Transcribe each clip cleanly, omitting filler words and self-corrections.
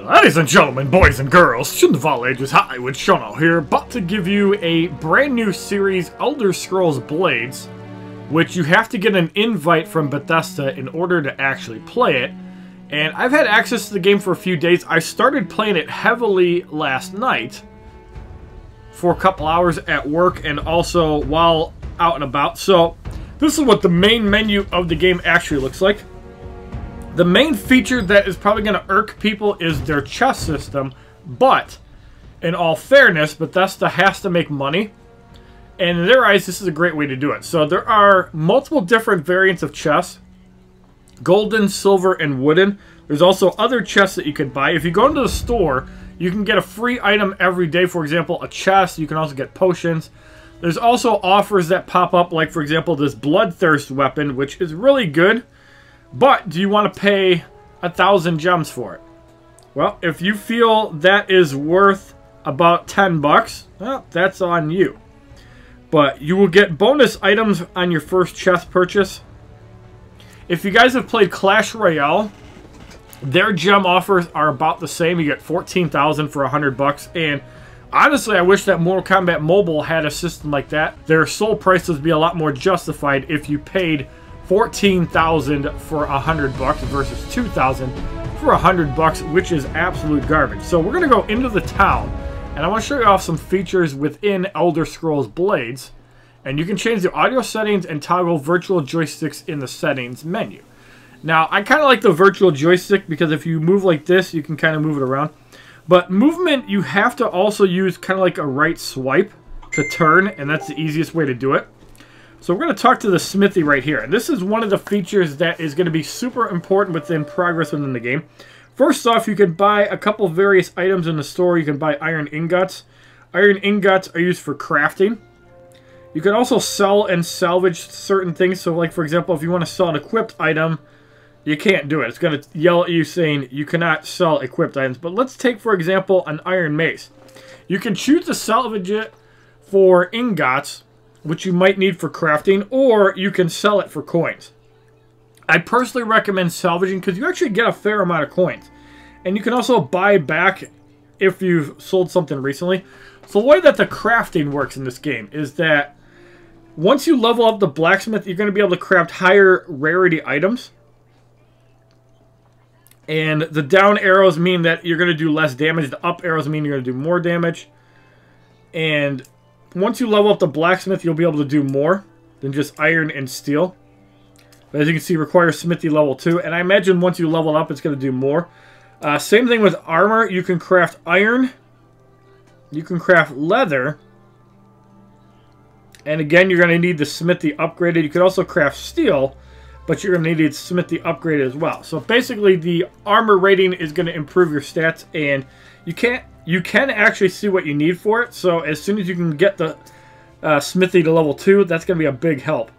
Ladies and gentlemen, boys and girls, students of all ages, HollywoodShono here, about to give you a brand new series, Elder Scrolls Blades, which you have to get an invite from Bethesda in order to actually play it. And I've had access to the game for a few days. I started playing it heavily last night for a couple hours at work and also while out and about. So this is what the main menu of the game actually looks like. The main feature that is probably going to irk people is their chest system, but in all fairness, Bethesda has to make money, and in their eyes, this is a great way to do it. So there are multiple different variants of chests, golden, silver, and wooden. There's also other chests that you could buy. If you go into the store, you can get a free item every day. For example, a chest. You can also get potions. There's also offers that pop up, like, for example, this Bloodthirst weapon, which is really good. But do you want to pay 1,000 gems for it? Well, if you feel that is worth about 10 bucks, well, that's on you. But you will get bonus items on your first chest purchase. If you guys have played Clash Royale, their gem offers are about the same. You get 14,000 for 100 bucks. And honestly, I wish that Mortal Kombat Mobile had a system like that. Their soul prices would be a lot more justified if you paid 14,000 for 100 bucks versus 2,000 for 100 bucks, which is absolute garbage. So we're gonna go into the town, and I want to show you off some features within Elder Scrolls Blades. And you can change the audio settings and toggle virtual joysticks in the settings menu. Now, I kind of like the virtual joystick because if you move like this, you can kind of move it around. But movement, you have to also use kind of like a right swipe to turn, and that's the easiest way to do it. So we're going to talk to the Smithy right here. And this is one of the features that is going to be super important within progress within the game. First off, you can buy a couple various items in the store. You can buy iron ingots. Iron ingots are used for crafting. You can also sell and salvage certain things. So like, for example, if you want to sell an equipped item, you can't do it. It's going to yell at you saying you cannot sell equipped items. But let's take, for example, an iron mace. You can choose to salvage it for ingots, which you might need for crafting, or you can sell it for coins. I personally recommend salvaging because you actually get a fair amount of coins. And you can also buy back if you've sold something recently. So the way that the crafting works in this game is that once you level up the blacksmith, you're going to be able to craft higher rarity items. And the down arrows mean that you're going to do less damage. The up arrows mean you're going to do more damage. And once you level up the blacksmith, you'll be able to do more than just iron and steel. But as you can see, requires Smithy level 2. And I imagine once you level up, it's going to do more. Same thing with armor. You can craft iron. You can craft leather. And again, you're going to need the Smithy upgraded. You can also craft steel, but you're going to need the Smithy upgraded as well. So basically, the armor rating is going to improve your stats, and you can actually see what you need for it. So as soon as you can get the Smithy to level 2, that's going to be a big help.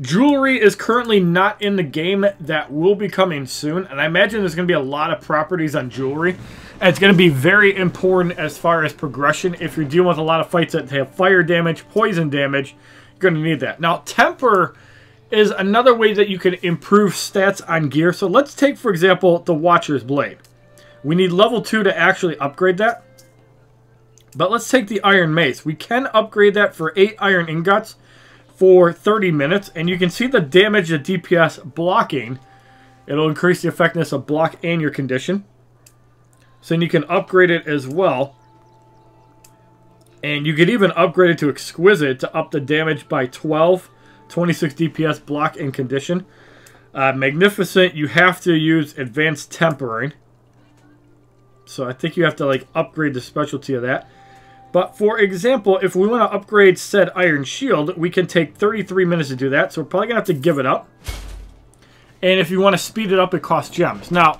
Jewelry is currently not in the game. That will be coming soon. And I imagine there's going to be a lot of properties on jewelry. And it's going to be very important as far as progression. If you're dealing with a lot of fights that have fire damage, poison damage, you're going to need that. Now, temper is another way that you can improve stats on gear. So let's take, for example, the Watcher's Blade. We need level 2 to actually upgrade that. But let's take the Iron Mace. We can upgrade that for 8 iron ingots for 30 minutes. And you can see the damage, the DPS blocking. It'll increase the effectiveness of block and your condition. So then you can upgrade it as well. And you could even upgrade it to Exquisite to up the damage by 12, 26 DPS, block, and condition. Magnificent, you have to use Advanced Tempering. So I think you have to like upgrade the specialty of that. But for example, if we want to upgrade said Iron Shield, we can take 33 minutes to do that. So we're probably going to have to give it up. And if you want to speed it up, it costs gems. Now,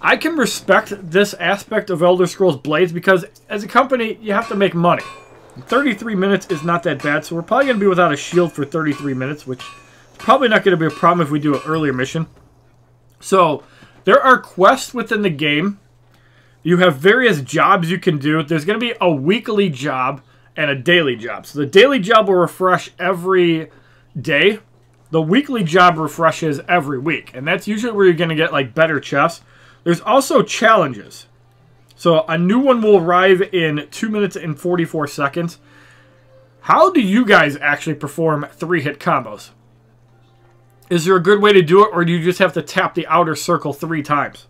I can respect this aspect of Elder Scrolls Blades because as a company, you have to make money. 33 minutes is not that bad. So we're probably going to be without a shield for 33 minutes, which is probably not going to be a problem if we do an earlier mission. So there are quests within the game. You have various jobs you can do. There's going to be a weekly job and a daily job. So the daily job will refresh every day. The weekly job refreshes every week. And that's usually where you're going to get like better chests. There's also challenges. So a new one will arrive in 2 minutes and 44 seconds. How do you guys actually perform 3-hit combos? Is there a good way to do it, or do you just have to tap the outer circle 3 times?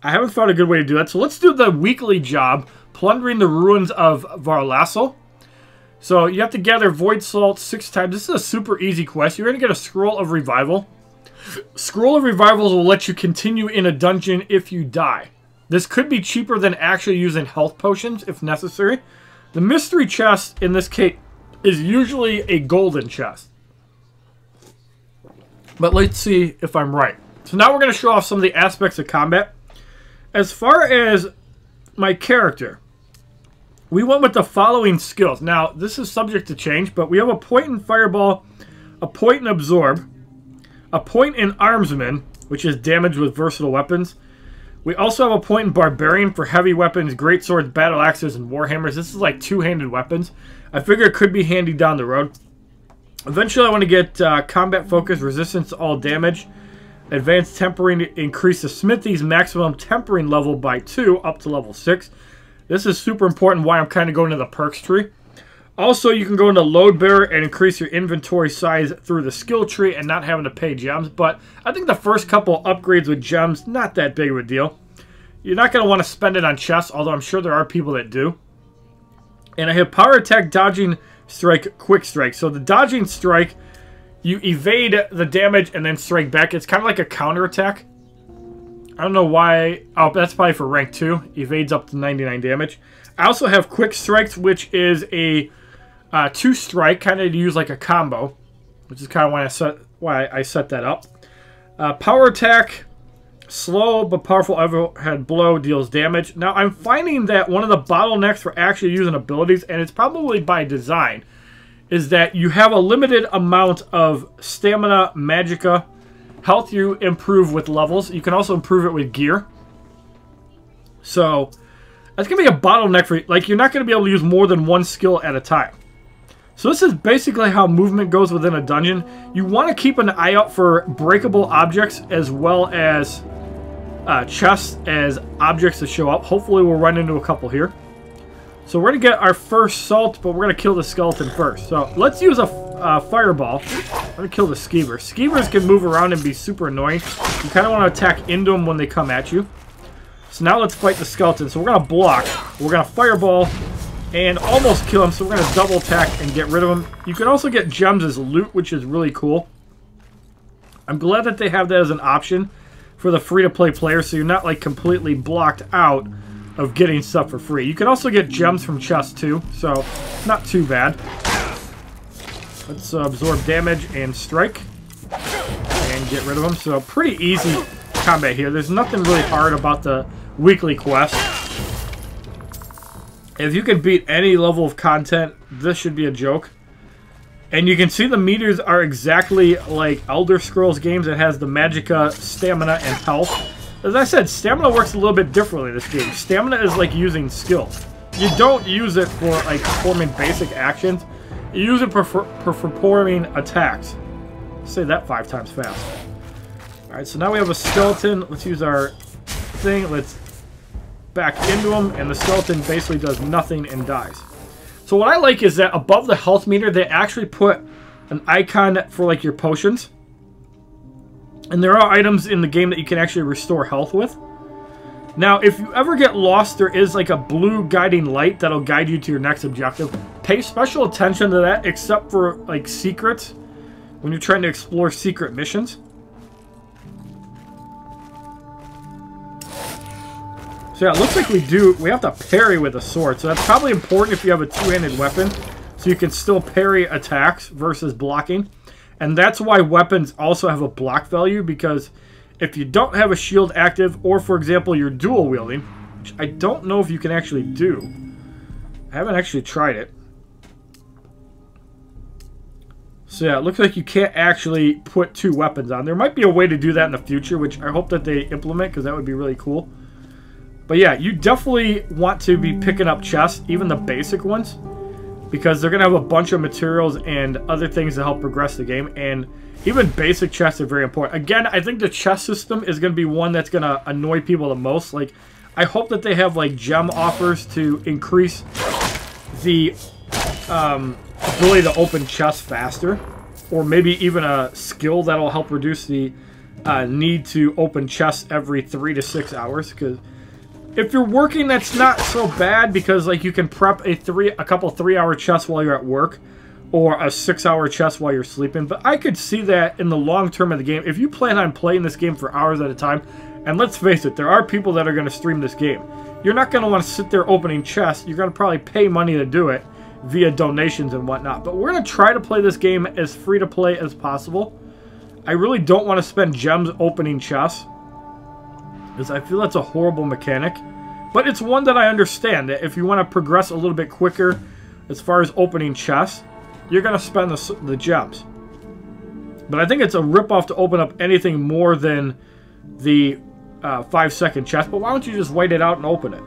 I haven't found a good way to do that, so let's do the weekly job, plundering the ruins of Varlasso. So you have to gather void salt 6 times. This is a super easy quest. You're going to get a scroll of revival. Scroll of revivals will let you continue in a dungeon if you die. This could be cheaper than actually using health potions if necessary. The mystery chest in this case is usually a golden chest. But let's see if I'm right. So now we're going to show off some of the aspects of combat. As far as my character, we went with the following skills. Now, this is subject to change, but we have a point in Fireball, a point in Absorb, a point in Armsman, which is damage with versatile weapons. We also have a point in Barbarian for heavy weapons, greatswords, battle axes, and warhammers. This is like 2-handed weapons. I figure it could be handy down the road. Eventually, I want to get combat focus, resistance to all damage, advanced tempering to increase the Smithy's maximum tempering level by 2 up to level 6. This is super important, why I'm kind of going to the perks tree. Also, you can go into load bearer and increase your inventory size through the skill tree and not having to pay gems. But I think the first couple upgrades with gems, not that big of a deal. You're not going to want to spend it on chests, although I'm sure there are people that do. And I have power attack, dodging strike, quick strike. So the dodging strike, you evade the damage and then strike back. It's kind of like a counter attack. I don't know why. Oh, that's probably for rank 2. Evades up to 99 damage. I also have quick strikes, which is a 2-strike, kind of to use like a combo, which is kind of why I set that up. Power attack, slow but powerful overhead blow, deals damage. Now I'm finding that one of the bottlenecks for actually using abilities, and it's probably by design, is that you have a limited amount of stamina, magicka. Health you improve with levels. You can also improve it with gear. So that's going to be a bottleneck for you. Like, you're not going to be able to use more than one skill at a time. So this is basically how movement goes within a dungeon. You want to keep an eye out for breakable objects as well as chests as objects that show up. Hopefully we'll run into a couple here. So we're going to get our first salt, but we're going to kill the skeleton first. So let's use a fireball. I'm going to kill the skeever. Skeevers can move around and be super annoying. You kind of want to attack into them when they come at you. So now let's fight the skeleton. So we're going to block. We're going to fireball and almost kill him. So we're going to double attack and get rid of him. You can also get gems as loot, which is really cool. I'm glad that they have that as an option for the free-to-play player, so you're not like completely blocked out of getting stuff for free. You can also get gems from chests too, so not too bad. Let's absorb damage and strike and get rid of them. So pretty easy combat here. There's nothing really hard about the weekly quest. If you can beat any level of content, this should be a joke. And you can see the meters are exactly like Elder Scrolls games. It has the magicka, stamina, and health. As I said, stamina works a little bit differently in this game. Stamina is like using skills. You don't use it for like performing basic actions. You use it for performing attacks. Say that 5 times fast. Alright, so now we have a skeleton. Let's use our thing. Let's back into him. And the skeleton basically does nothing and dies. So what I like is that above the health meter, they actually put an icon for like your potions. And there are items in the game that you can actually restore health with. Now, if you ever get lost, there is like a blue guiding light that'll guide you to your next objective. Pay special attention to that, except for like secrets, when you're trying to explore secret missions. So yeah, it looks like we have to parry with a sword. So that's probably important if you have a 2-handed weapon. So you can still parry attacks versus blocking. And that's why weapons also have a block value, because if you don't have a shield active, or for example, you're dual wielding, which I don't know if you can actually do. I haven't actually tried it. So yeah, it looks like you can't actually put 2 weapons on. There might be a way to do that in the future, which I hope that they implement, because that would be really cool. But yeah, you definitely want to be picking up chests, even the basic ones, because they're going to have a bunch of materials and other things to help progress the game. And even basic chests are very important. Again, I think the chest system is going to be one that's going to annoy people the most. Like, I hope that they have like gem offers to increase the ability to open chests faster, or maybe even a skill that'll help reduce the need to open chests every 3 to 6 hours. Because if you're working, that's not so bad, because like you can prep a couple 3-hour chests while you're at work, or a 6-hour chest while you're sleeping. But I could see that in the long term of the game, if you plan on playing this game for hours at a time. And let's face it, there are people that are going to stream this game. You're not going to want to sit there opening chests. You're going to probably pay money to do it via donations and whatnot. But we're going to try to play this game as free to play as possible. I really don't want to spend gems opening chests, because I feel that's a horrible mechanic. But it's one that I understand, that if you want to progress a little bit quicker as far as opening chests, you're going to spend the gems. But I think it's a ripoff to open up anything more than the 5-second chest. But why don't you just wait it out and open it?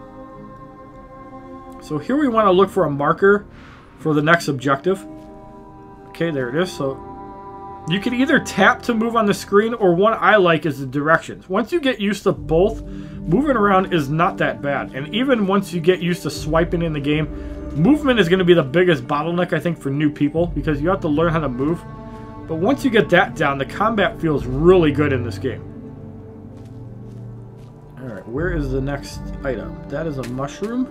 So here we want to look for a marker for the next objective. Okay, there it is. So you can either tap to move on the screen, or one I like is the directions. Once you get used to both, moving around is not that bad. And even once you get used to swiping in the game, movement is going to be the biggest bottleneck, I think, for new people, because you have to learn how to move. But once you get that down, the combat feels really good in this game. Alright, where is the next item? That is a mushroom.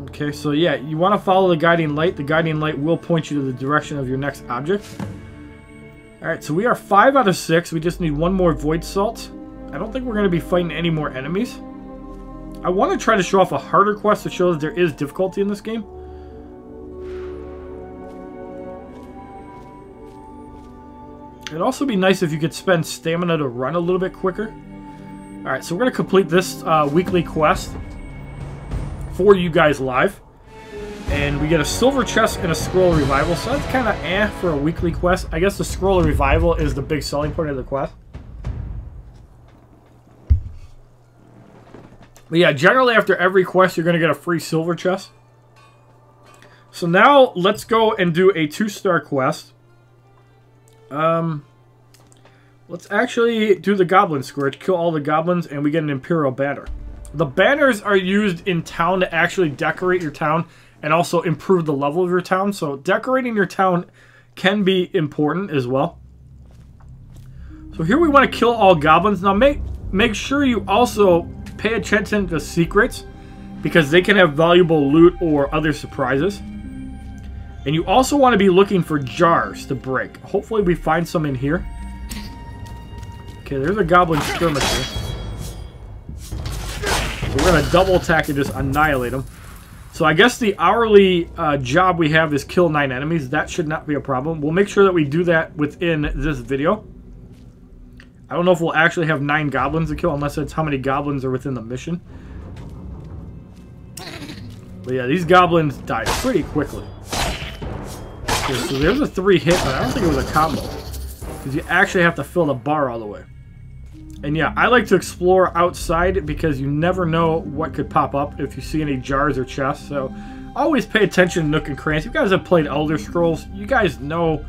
Okay, so yeah, you want to follow the guiding light. The guiding light will point you to the direction of your next object. Alright, so we are 5 out of 6. We just need one more void salt. I don't think we're going to be fighting any more enemies. I want to try to show off a harder quest to show that there is difficulty in this game. It'd also be nice if you could spend stamina to run a little bit quicker. Alright, so we're going to complete this weekly quest for you guys live. And we get a silver chest and a scroll of revival. So that's kind of for a weekly quest. I guess the scroll of revival is the big selling point of the quest. But yeah, generally after every quest, you're going to get a free silver chest. So now, let's go and do a 2-star quest. Let's actually do the Goblin Scourge, kill all the goblins, and we get an Imperial Banner. The banners are used in town to actually decorate your town and also improve the level of your town. So decorating your town can be important as well. So here we want to kill all goblins. Now make sure you also pay attention to secrets, because they can have valuable loot or other surprises. And you also want to be looking for jars to break. Hopefully we find some in here. Okay, there's a goblin skirmisher. So we're going to double attack and just annihilate them. So I guess the hourly job we have is kill 9 enemies. That should not be a problem. We'll make sure that we do that within this video. I don't know if we'll actually have 9 goblins to kill, unless that's how many goblins are within the mission. But yeah, these goblins die pretty quickly. Okay, so there's a 3-hit, but I don't think it was a combo, because you actually have to fill the bar all the way. And yeah, I like to explore outside, because you never know what could pop up if you see any jars or chests. So always pay attention to nook and crannies. If you guys have played Elder Scrolls, you guys know,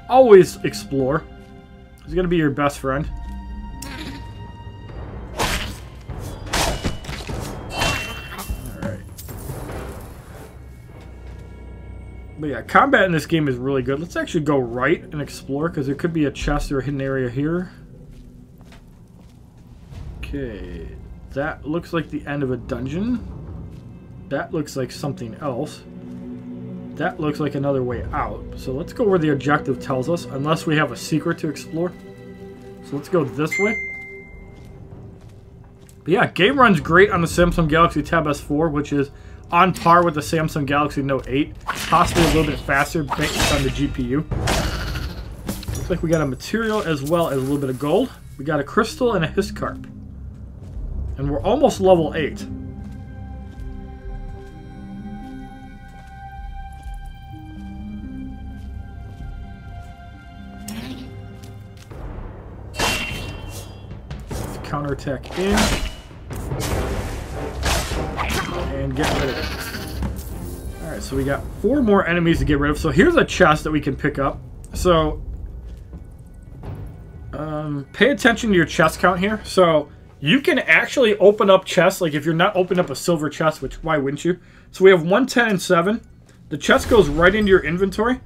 always explore. He's going to be your best friend. Alright. But yeah, combat in this game is really good. Let's actually go right and explore, because there could be a chest or a hidden area here. Okay. That looks like the end of a dungeon. That looks like something else. That looks like another way out. So let's go where the objective tells us, unless we have a secret to explore. So let's go this way. But yeah, game runs great on the Samsung Galaxy Tab S4, which is on par with the Samsung Galaxy Note 8. Possibly a little bit faster based on the GPU. Looks like we got a material as well as a little bit of gold. We got a crystal and a Hiscarp. And we're almost level 8. Counterattack in. And get rid of it. Alright, so we got 4 more enemies to get rid of. So here's a chest that we can pick up. So, Pay attention to your chest count here. So you can actually open up chests. Like if you're not opening up a silver chest, which why wouldn't you? So we have 1, 10, and 7. The chest goes right into your inventory.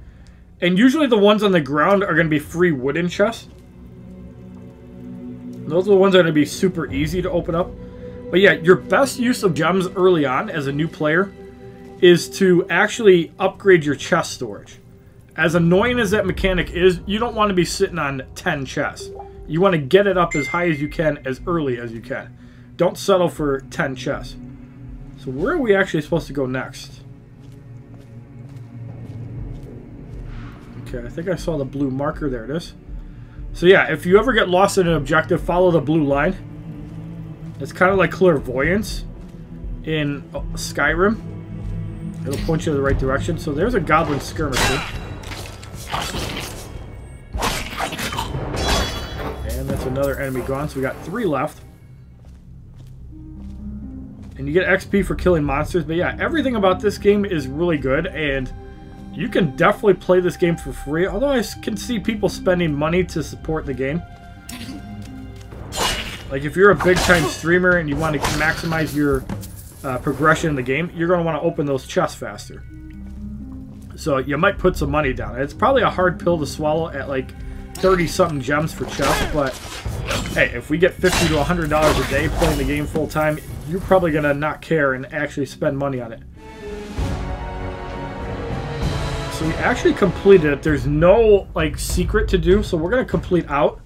And usually the ones on the ground are going to be free wooden chests. Those are the ones that are going to be super easy to open up. But yeah, your best use of gems early on as a new player is to actually upgrade your chest storage. As annoying as that mechanic is, you don't want to be sitting on 10 chests. You want to get it up as high as you can, as early as you can. Don't settle for 10 chests. So where are we actually supposed to go next? Okay, I think I saw the blue marker. There it is. So yeah, if you ever get lost in an objective, follow the blue line. It's kind of like clairvoyance in Skyrim. It'll point you in the right direction. So there's a goblin skirmisher. And that's another enemy gone. So we got 3 left. And you get XP for killing monsters. But yeah, everything about this game is really good. And you can definitely play this game for free. Although I can see people spending money to support the game. Like if you're a big-time streamer and you want to maximize your progression in the game, you're going to want to open those chests faster. So you might put some money down. It's probably a hard pill to swallow at like 30-something gems for chests, but hey, if we get $50 to $100 a day playing the game full-time, you're probably going to not care and actually spend money on it. So we actually completed it. There's no like secret to do, so we're going to complete out.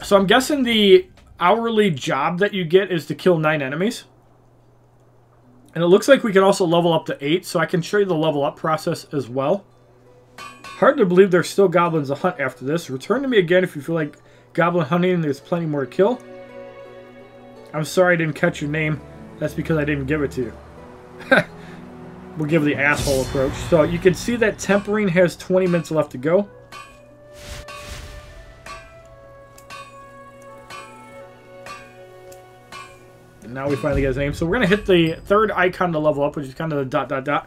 So I'm guessing the hourly job that you get is to kill 9 enemies. And it looks like we can also level up to 8, so I can show you the level up process as well. Hard to believe there's still goblins to hunt after this. Return to me again if you feel like goblin hunting and there's plenty more to kill. I'm sorry I didn't catch your name. That's because I didn't give it to you. We'll give the asshole approach. So you can see that tempering has 20 minutes left to go. Now we finally get his name. So we're going to hit the 3rd icon to level up, which is kind of the ...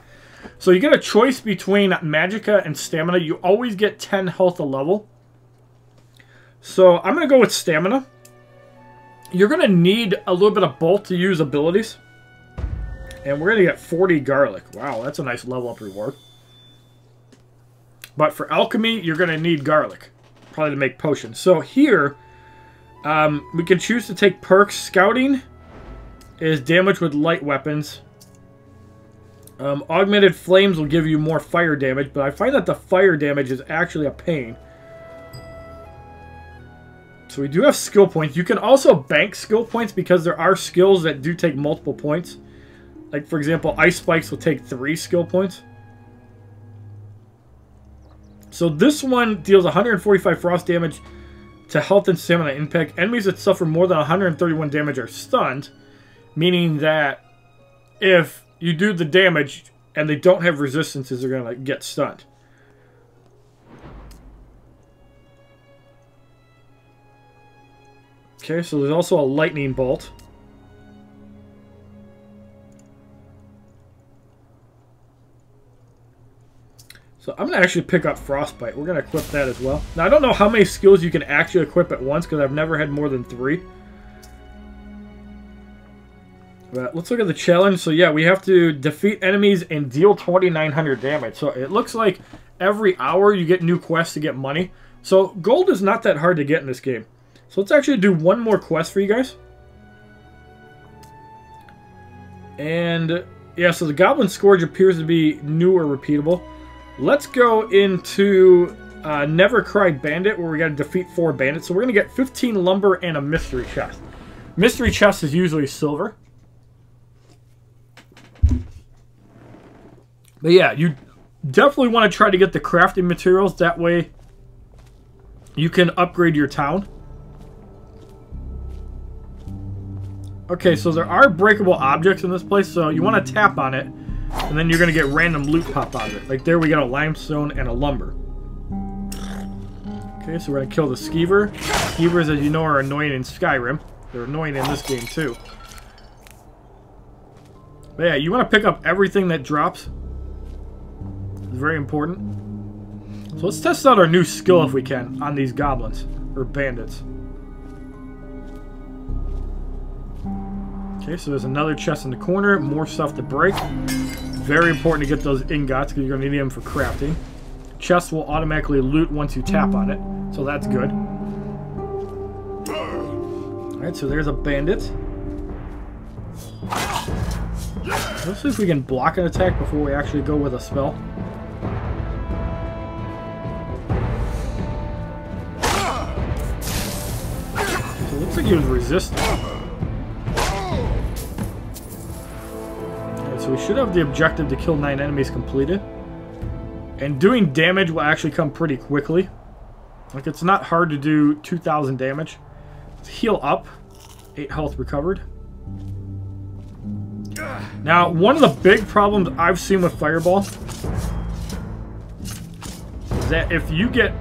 So you get a choice between Magicka and Stamina. You always get 10 health a level. So I'm going to go with Stamina. You're going to need a little bit of both to use abilities. And we're going to get 40 garlic. Wow, that's a nice level up reward. But for alchemy, you're going to need garlic. Probably to make potions. So here, we can choose to take perks. Scouting is damage with light weapons. Augmented flames will give you more fire damage, but I find that the fire damage is actually a pain. So we do have skill points. You can also bank skill points because there are skills that do take multiple points. Like, for example, ice spikes will take 3 skill points. So this one deals 145 frost damage to health and stamina impact. Enemies that suffer more than 131 damage are stunned. Meaning that if you do the damage and they don't have resistances, they're going to get stunned. Okay, so there's also a lightning bolt. So I'm going to actually pick up Frostbite. We're going to equip that as well. Now, I don't know how many skills you can actually equip at once because I've never had more than 3. But let's look at the challenge. So yeah, we have to defeat enemies and deal 2,900 damage. So it looks like every hour you get new quests to get money. So gold is not that hard to get in this game. So let's actually do one more quest for you guys. And yeah, so the Goblin Scourge appears to be new or repeatable. Let's go into Never Cry Bandit, where we got to defeat 4 bandits. So we're going to get 15 lumber and a mystery chest. Mystery chest is usually silver. But yeah, you definitely want to try to get the crafting materials. That way you can upgrade your town. Okay, so there are breakable objects in this place. So you want to tap on it. And then you're going to get random loot pop out of it. Like there we got a limestone and a lumber. Okay, so we're going to kill the skeever. Skeevers, as you know, are annoying in Skyrim. They're annoying in this game too. But yeah, you want to pick up everything that drops. It's very important. So let's test out our new skill if we can on these goblins. or bandits. Okay, so there's another chest in the corner. More stuff to break. Very important to get those ingots because you're going to need them for crafting. Chests will automatically loot once you tap on it, so that's good. Alright, so there's a bandit. Let's see if we can block an attack before we actually go with a spell. So it looks like he was resistant. Alright, so we should have the objective to kill 9 enemies completed. And doing damage will actually come pretty quickly. Like, it's not hard to do 2,000 damage. Let's heal up. 8 health recovered. Now, one of the big problems I've seen with Fireball is that if you get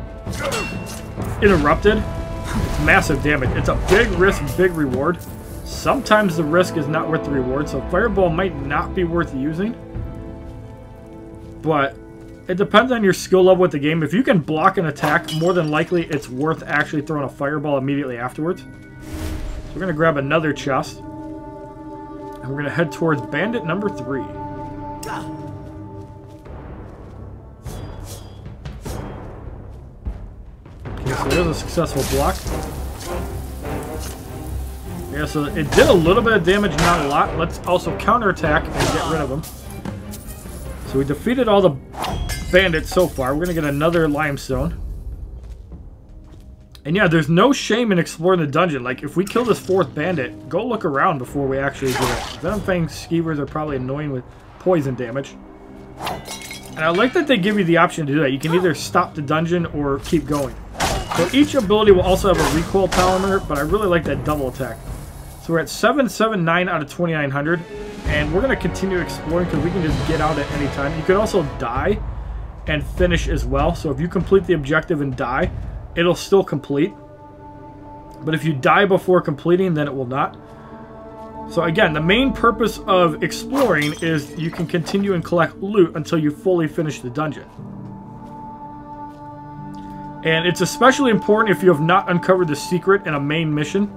interrupted, it's massive damage. It's a big risk, big reward. Sometimes the risk is not worth the reward, so Fireball might not be worth using. But it depends on your skill level with the game. If you can block an attack, more than likely it's worth actually throwing a Fireball immediately afterwards. So we're going to grab another chest. And we're going to head towards bandit number 3. Okay, so there's a successful block. Yeah, so it did a little bit of damage, not a lot. Let's also counterattack and get rid of them. So we defeated all the bandits so far. We're going to get another limestone. And yeah, there's no shame in exploring the dungeon. Like, if we kill this 4th bandit, go look around before we actually do it. Venomfang skeevers are probably annoying with poison damage. And I like that they give you the option to do that. You can either stop the dungeon or keep going. So each ability will also have a recoil timer, but I really like that double attack. So we're at 779 out of 2900. And we're going to continue exploring because we can just get out at any time. You can also die and finish as well. So if you complete the objective and die, it'll still complete. But if you die before completing, then it will not. So again, the main purpose of exploring is you can continue and collect loot until you fully finish the dungeon. And it's especially important if you have not uncovered the secret in a main mission.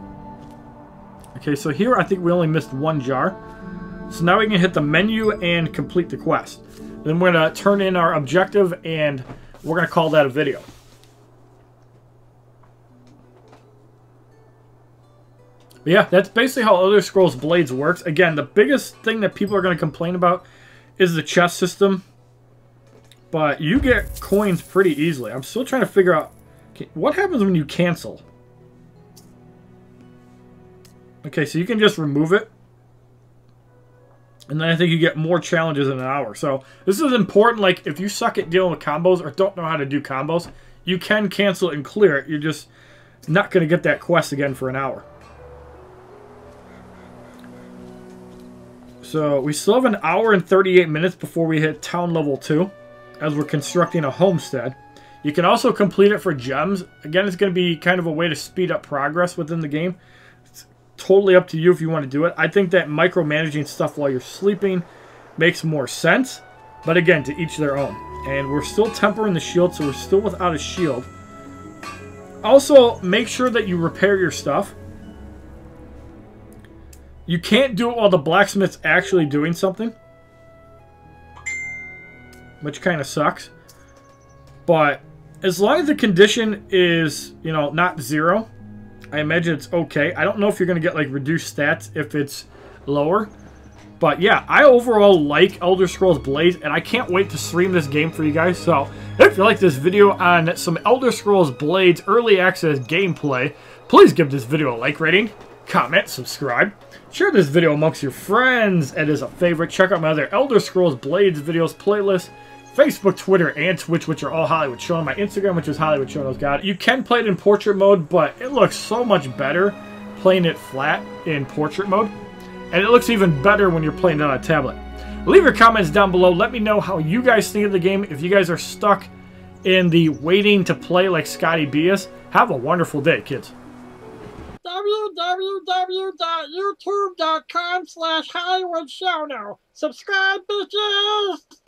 Okay, so here I think we only missed 1 jar. So now we can hit the menu and complete the quest. Then we're going to turn in our objective and we're going to call that a video. But yeah, that's basically how Elder Scrolls Blades works. Again, the biggest thing that people are going to complain about is the chest system. But you get coins pretty easily. I'm still trying to figure out what happens when you cancel. Okay, so you can just remove it. And then I think you get more challenges in an hour. So this is important. Like, if you suck at dealing with combos or don't know how to do combos, you can cancel it and clear it. You're just not going to get that quest again for an hour. So we still have an hour and 38 minutes before we hit town level 2, as we're constructing a homestead. You can also complete it for gems. Again, it's going to be kind of a way to speed up progress within the game. It's totally up to you if you want to do it. I think that micromanaging stuff while you're sleeping makes more sense. But again, to each their own. And we're still tempering the shield, so we're still without a shield. Also, make sure that you repair your stuff. You can't do it while the blacksmith's actually doing something, which kind of sucks. But as long as the condition is, you know, not 0, I imagine it's okay. I don't know if you're going to get, like, reduced stats if it's lower. But yeah, I overall like Elder Scrolls Blades, and I can't wait to stream this game for you guys. So if you like this video on some Elder Scrolls Blades early access gameplay, please give this video a like rating, comment, subscribe. Share this video amongst your friends and as a favorite. Check out my other Elder Scrolls Blades videos playlist. Facebook, Twitter, and Twitch, which are all HollywoodShono. My Instagram, which is HollywoodShono's. You can play it in portrait mode, but it looks so much better playing it flat in portrait mode. And it looks even better when you're playing it on a tablet. Leave your comments down below. Let me know how you guys think of the game. If you guys are stuck in the waiting to play like Scotty B is, have a wonderful day, kids. www.youtube.com/HollywoodShono. Subscribe, bitches!